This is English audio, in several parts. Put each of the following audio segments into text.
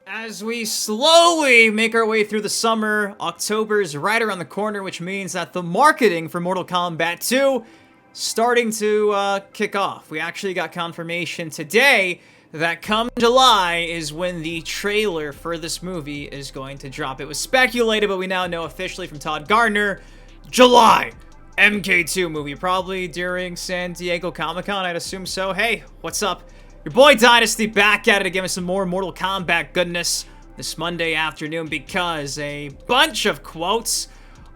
As we slowly make our way through the summer, October's right around the corner, which means that the marketing for Mortal Kombat 2 starting to kick off. We actually got confirmation today that come July is when the trailer for this movie is going to drop. It was speculated, but we now know officially from Todd Gardner, July, MK2 movie, probably during San Diego Comic-Con, I'd assume so. Hey, what's up? Your boy Dynasty back at it again with some more Mortal Kombat goodness this Monday afternoon because a bunch of quotes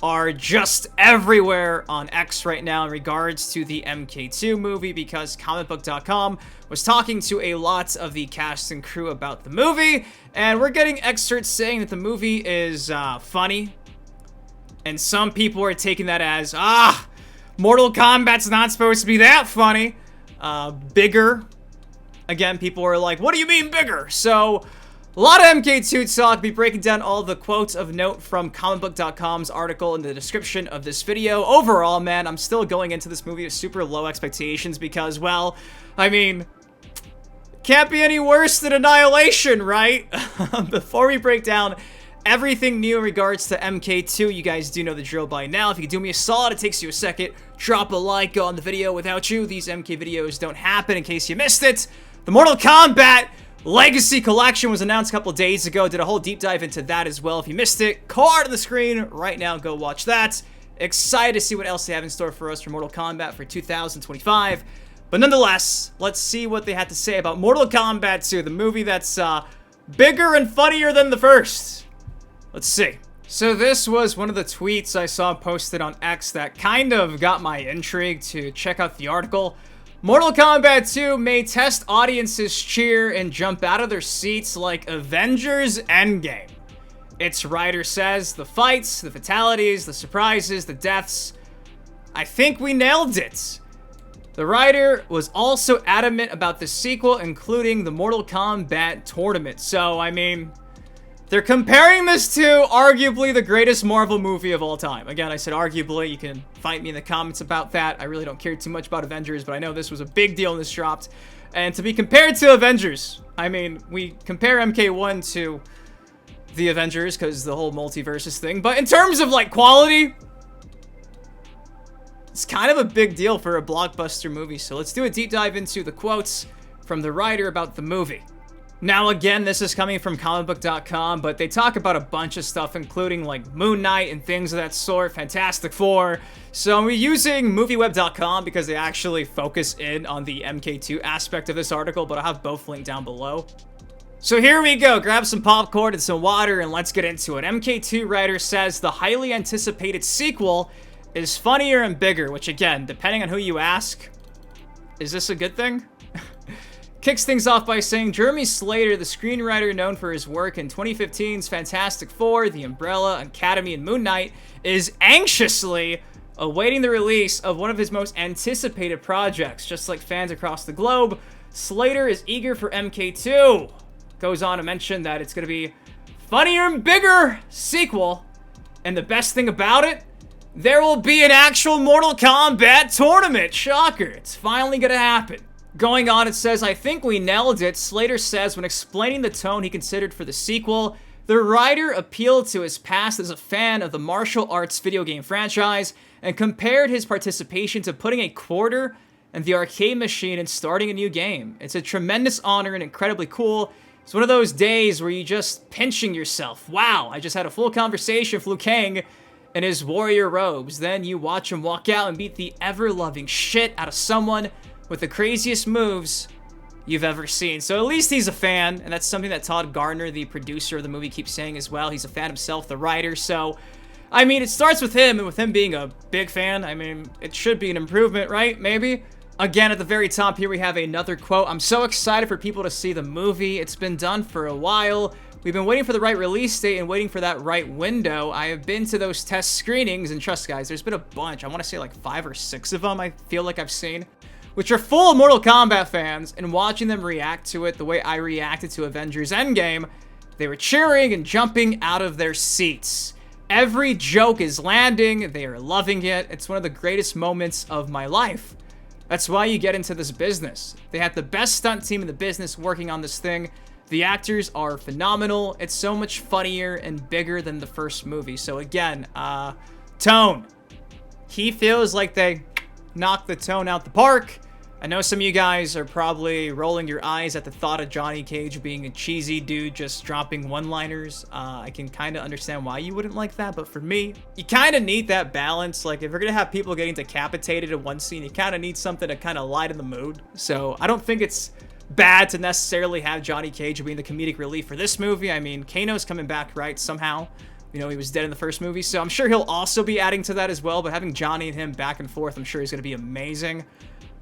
are just everywhere on X right now in regards to the MK2 movie because comicbook.com was talking to a lot of the cast and crew about the movie, and we're getting excerpts saying that the movie is funny, and some people are taking that as, Mortal Kombat's not supposed to be that funny, bigger. Again, people are like, what do you mean bigger? So, a lot of MK2 talk. I'll be breaking down all the quotes of note from comicbook.com's article in the description of this video. Overall, man, I'm still going into this movie with super low expectations because, well, I mean, can't be any worse than Annihilation, right? Before we break down everything new in regards to MK2, you guys do know the drill by now. If you could do me a solid, it takes you a second, drop a like on the video. Without you, these MK videos don't happen in case you missed it. The Mortal Kombat Legacy Collection was announced a couple days ago. Did a whole deep dive into that as well. If you missed it, card on the screen right now. Go watch that. Excited to see what else they have in store for us for Mortal Kombat for 2025. But nonetheless, let's see what they had to say about Mortal Kombat 2, the movie that's bigger and funnier than the first. Let's see. So this was one of the tweets I saw posted on X that kind of got my intrigue to check out the article. Mortal Kombat 2 may test audiences' cheer and jump out of their seats like Avengers Endgame. Its writer says, the fights, the fatalities, the surprises, the deaths, I think we nailed it. The writer was also adamant about the sequel, including the Mortal Kombat tournament. So, I mean, they're comparing this to arguably the greatest Marvel movie of all time. Again, I said arguably. You can fight me in the comments about that. I really don't care too much about Avengers, but I know this was a big deal when this dropped. And to be compared to Avengers, I mean, we compare MK1 to the Avengers because the whole MultiVersus thing. But in terms of, like, quality, it's kind of a big deal for a blockbuster movie. So let's do a deep dive into the quotes from the writer about the movie. Now, again, this is coming from comicbook.com, but they talk about a bunch of stuff, including, like, Moon Knight and things of that sort, Fantastic Four. So we're using movieweb.com because they actually focus in on the MK2 aspect of this article, but I'll have both linked down below. So here we go. Grab some popcorn and some water, and let's get into it. MK2 writer says the highly anticipated sequel is funnier and bigger, which, again, depending on who you ask, is this a good thing? Kicks things off by saying Jeremy Slater, the screenwriter known for his work in 2015's Fantastic Four, The Umbrella Academy, and Moon Knight, is anxiously awaiting the release of one of his most anticipated projects. Just like fans across the globe, Slater is eager for MK2. Goes on to mention that it's going to be funnier and bigger sequel, and the best thing about it, there will be an actual Mortal Kombat tournament. Shocker, it's finally going to happen. Going on, it says, I think we nailed it. Slater says when explaining the tone he considered for the sequel, the writer appealed to his past as a fan of the martial arts video game franchise and compared his participation to putting a quarter in the arcade machine and starting a new game. It's a tremendous honor and incredibly cool. It's one of those days where you just pinching yourself. Wow, I just had a full conversation with Liu Kang in his warrior robes. Then you watch him walk out and beat the ever-loving shit out of someone with the craziest moves you've ever seen. So at least he's a fan, and that's something that Todd Gardner, the producer of the movie, keeps saying as well. He's a fan himself, the writer. So, I mean, it starts with him, and with him being a big fan, I mean, it should be an improvement, right? Maybe? Again, at the very top here, we have another quote. I'm so excited for people to see the movie. It's been done for a while. We've been waiting for the right release date and waiting for that right window. I have been to those test screenings, and trust, guys, there's been a bunch. I want to say like 5 or 6 of them I feel like I've seen, which are full of Mortal Kombat fans, and watching them react to it the way I reacted to Avengers Endgame, they were cheering and jumping out of their seats. Every joke is landing, they are loving it. It's one of the greatest moments of my life. That's why you get into this business. They had the best stunt team in the business working on this thing. The actors are phenomenal. It's so much funnier and bigger than the first movie. So again, tone. He feels like they knocked the tone out the park. I know some of you guys are probably rolling your eyes at the thought of Johnny Cage being a cheesy dude just dropping one-liners. I can kind of understand why you wouldn't like that, but for me, you kind of need that balance. Like, if you're going to have people getting decapitated in one scene, you kind of need something to kind of lighten the mood. So I don't think it's bad to necessarily have Johnny Cage being the comedic relief for this movie. I mean, Kano's coming back, right, somehow. You know, he was dead in the first movie, so I'm sure he'll also be adding to that as well, but having Johnny and him back and forth, I'm sure he's going to be amazing.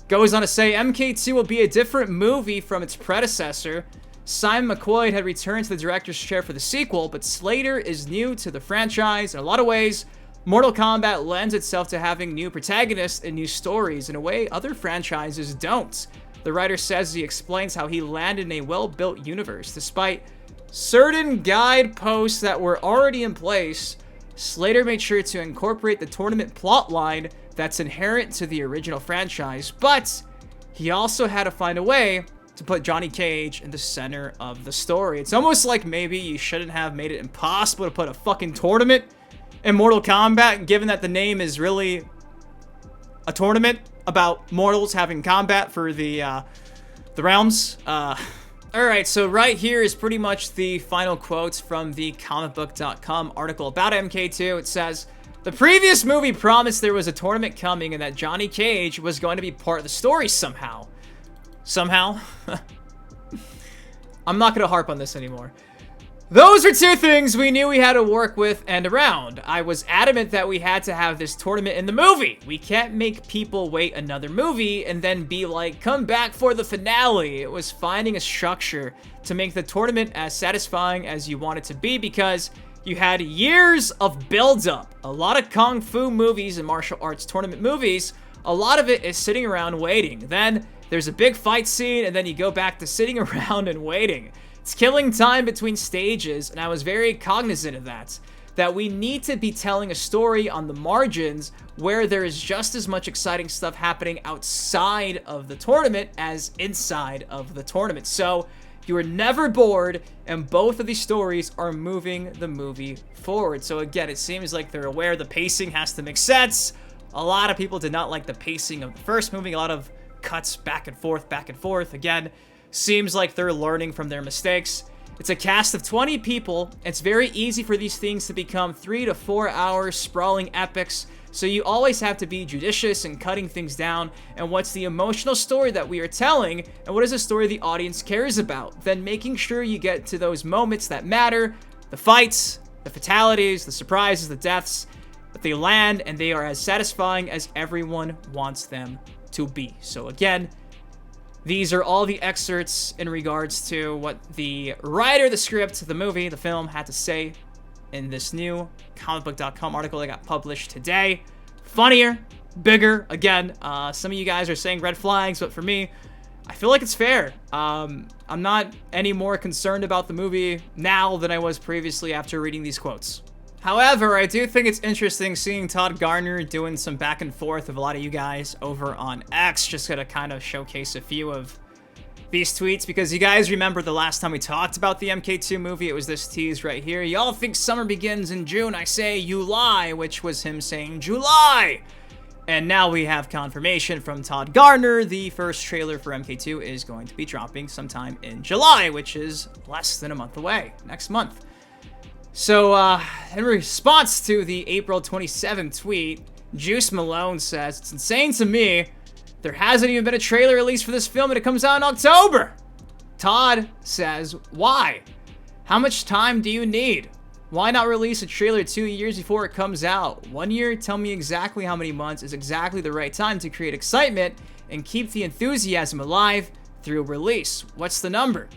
Goes on to say, MK2 will be a different movie from its predecessor. Simon McQuoid had returned to the director's chair for the sequel, but Slater is new to the franchise. In a lot of ways, Mortal Kombat lends itself to having new protagonists and new stories in a way other franchises don't. The writer says he explains how he landed in a well-built universe. Despite certain guideposts that were already in place, Slater made sure to incorporate the tournament plotline that's inherent to the original franchise, but he also had to find a way to put Johnny Cage in the center of the story. It's almost like maybe you shouldn't have made it impossible to put a fucking tournament in Mortal Kombat, given that the name is really a tournament about mortals having combat for the realms. Alright, so right here is pretty much the final quotes from the comicbook.com article about MK2. It says, the previous movie promised there was a tournament coming and that Johnny Cage was going to be part of the story somehow. Somehow? I'm not going to harp on this anymore. Those are two things we knew we had to work with and around. I was adamant that we had to have this tournament in the movie. We can't make people wait another movie and then be like, come back for the finale. It was finding a structure to make the tournament as satisfying as you want it to be, because you had years of build-up. A lot of kung fu movies and martial arts tournament movies, a lot of it is sitting around waiting. Then there's a big fight scene, and then you go back to sitting around and waiting. It's killing time between stages, and I was very cognizant of that we need to be telling a story on the margins where there is just as much exciting stuff happening outside of the tournament as inside of the tournament. So you are never bored, and both of these stories are moving the movie forward. So again, it seems like they're aware the pacing has to make sense. A lot of people did not like the pacing of the first movie. A lot of cuts back and forth, back and forth. Again, seems like they're learning from their mistakes. It's a cast of 20 people. It's very easy for these things to become 3 to 4 hour sprawling epics. So you always have to be judicious in cutting things down, and what's the emotional story that we are telling, and what is the story the audience cares about. Then making sure you get to those moments that matter, the fights, the fatalities, the surprises, the deaths, that they land and they are as satisfying as everyone wants them to be. So again, these are all the excerpts in regards to what the writer, the script, the movie, the film had to say in this new comicbook.com article that got published today. Funnier, bigger. Again, some of you guys are saying red flags, but for me, I feel like it's fair. I'm not any more concerned about the movie now than I was previously after reading these quotes. However, I do think it's interesting seeing Todd Garner doing some back and forth with a lot of you guys over on X. Just gonna kind of showcase a few of these tweets, because you guys remember the last time we talked about the MK2 movie, it was this tease right here. Y'all think summer begins in June. I say you lie, which was him saying July. And now we have confirmation from Todd Garner. The first trailer for MK2 is going to be dropping sometime in July, which is less than a month away, next month. So, in response to the April 27 tweet, Juice Malone says, it's insane to me. There hasn't even been a trailer released for this film, and it comes out in October. Todd says, why? How much time do you need? Why not release a trailer 2 years before it comes out? 1 year? Tell me exactly how many months is exactly the right time to create excitement and keep the enthusiasm alive through release. What's the number?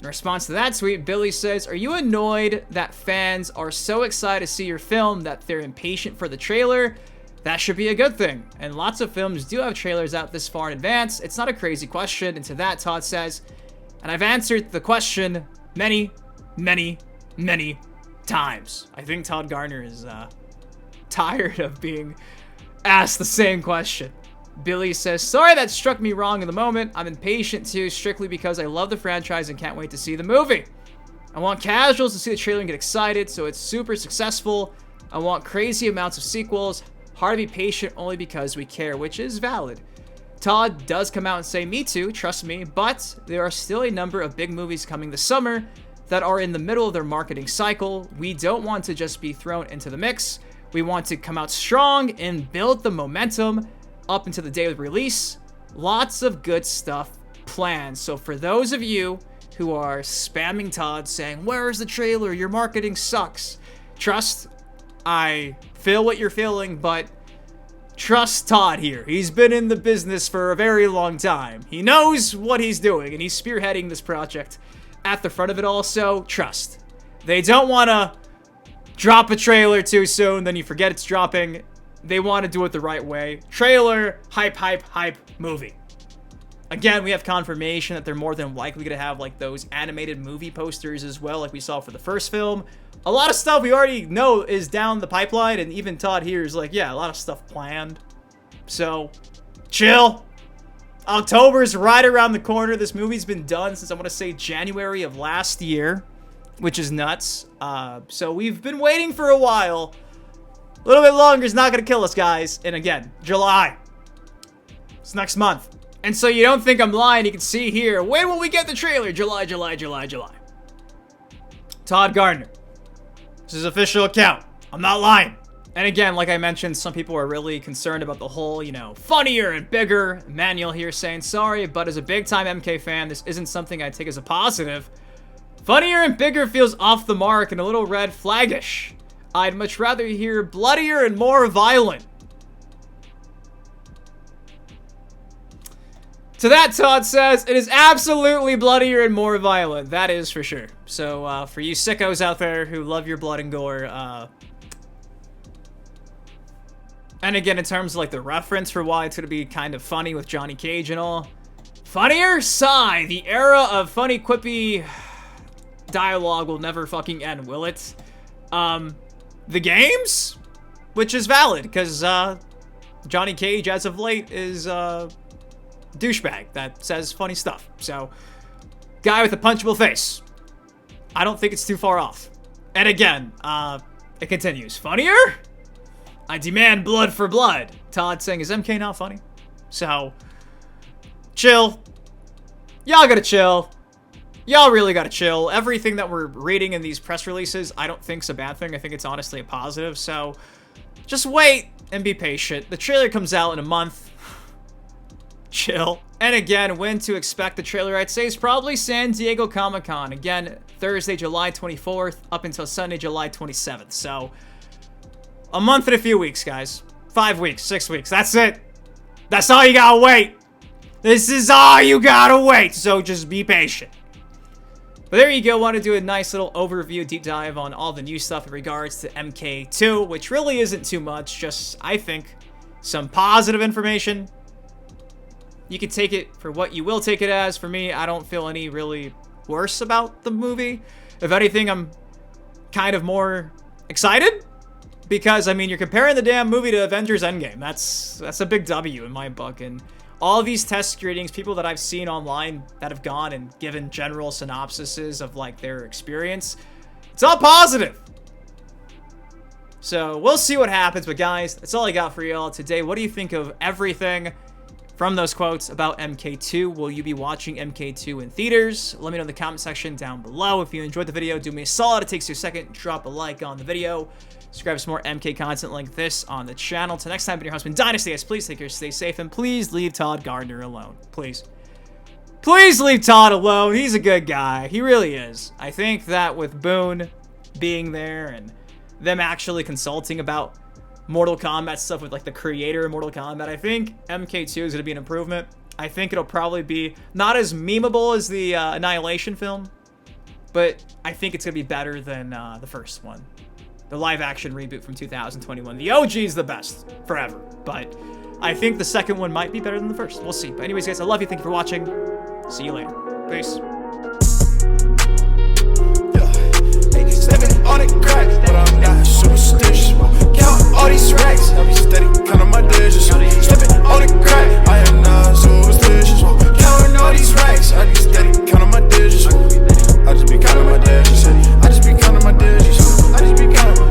In response to that tweet, Billy says, are you annoyed that fans are so excited to see your film that they're impatient for the trailer? That should be a good thing. And lots of films do have trailers out this far in advance. It's not a crazy question. And to that, Todd says, and I've answered the question many, many, many times. I think Todd Garner is tired of being asked the same question Billy says, sorry that struck me wrong in the moment. I'm impatient too, strictly because I love the franchise and can't wait to see the movie. I want casuals to see the trailer and get excited, so it's super successful. I want crazy amounts of sequels. Hard to be patient only because we care, which is valid. Todd does come out and say, me too, trust me, but there are still a number of big movies coming this summer that are in the middle of their marketing cycle. We don't want to just be thrown into the mix. We want to come out strong and build the momentum up into the day of release. Lots of good stuff planned. So for those of you who are spamming Todd saying, where is the trailer? Your marketing sucks. Trust, I feel what you're feeling, but trust Todd here. He's been in the business for a very long time. He knows what he's doing, and he's spearheading this project at the front of it all, so trust. They don't want to drop a trailer too soon, then you forget it's dropping. They want to do it the right way. Trailer, hype, hype, hype, movie. Again, we have confirmation that they're more than likely going to have like those animated movie posters as well, like we saw for the first film. A lot of stuff we already know is down the pipeline, and even Todd here is like, yeah, a lot of stuff planned. So, chill. October's right around the corner. This movie's been done since I want to say January of last year, which is nuts. So we've been waiting for a while. A little bit longer is not going to kill us, guys. And again, July. It's next month. And so you don't think I'm lying, you can see here, when will we get the trailer? July, July, July, July. Todd Gardner. This is official account. I'm not lying. And again, like I mentioned, some people are really concerned about the whole, you know, funnier and bigger. Manuel here saying, sorry, but as a big-time MK fan, this isn't something I take as a positive. Funnier and bigger feels off the mark and a little red flaggish. I'd much rather hear bloodier and more violent. To that, Todd says, it is absolutely bloodier and more violent. That is for sure. So, for you sickos out there who love your blood and gore, and again, in terms of like the reference for why it's going to be kind of funny with Johnny Cage and all. Funnier? Sigh. The era of funny, quippy dialogue will never fucking end, will it? The games? Which is valid, because, Johnny Cage, as of late, is, douchebag that says funny stuff. So, guy with a punchable face. I don't think it's too far off. And again, it continues. Funnier? I demand blood for blood. Todd saying, is MK not funny? So, chill. Y'all gotta chill. Y'all really gotta chill. Everything that we're reading in these press releases, I don't think's a bad thing. I think it's honestly a positive. So, just wait and be patient. The trailer comes out in a month. Chill. And again, when to expect the trailer, I'd say is probably San Diego Comic-Con. Again, Thursday, July 24th, up until Sunday, July 27th. So, a month and a few weeks, guys. 5 weeks, 6 weeks. That's it. That's all you gotta wait. This is all you gotta wait. So just be patient. But there you go. Want to do a nice little overview, deep dive on all the new stuff in regards to MK2, which really isn't too much. Just, I think, some positive information. You can take it for what you will take it as. For me, I don't feel any really worse about the movie. If anything, I'm kind of more excited. Because, I mean, you're comparing the damn movie to Avengers Endgame. That's a big W in my book. And all these test screenings, people that I've seen online that have gone and given general synopsises of, like, their experience, it's all positive. So, we'll see what happens. But, guys, that's all I got for y'all today. What do you think of everything from those quotes about MK2? Will you be watching MK2 in theaters? Let me know in the comment section down below. If you enjoyed the video, do me a solid. It takes you a second. Drop a like on the video. Subscribe for some more MK content like this on the channel. Till next time, been your husband, Dynasty. Please take care, stay safe, and please leave Todd Gardner alone. Please. Please leave Todd alone. He's a good guy. He really is. I think that with Boone being there and them actually consulting about Mortal Kombat stuff with like the creator of Mortal Kombat, I think MK2 is going to be an improvement. I think it'll probably be not as memeable as the Annihilation film, but I think it's going to be better than the first one. The live-action reboot from 2021. The OG is the best forever, but I think the second one might be better than the first. We'll see. But anyways, guys, I love you. Thank you for watching. See you later. Peace.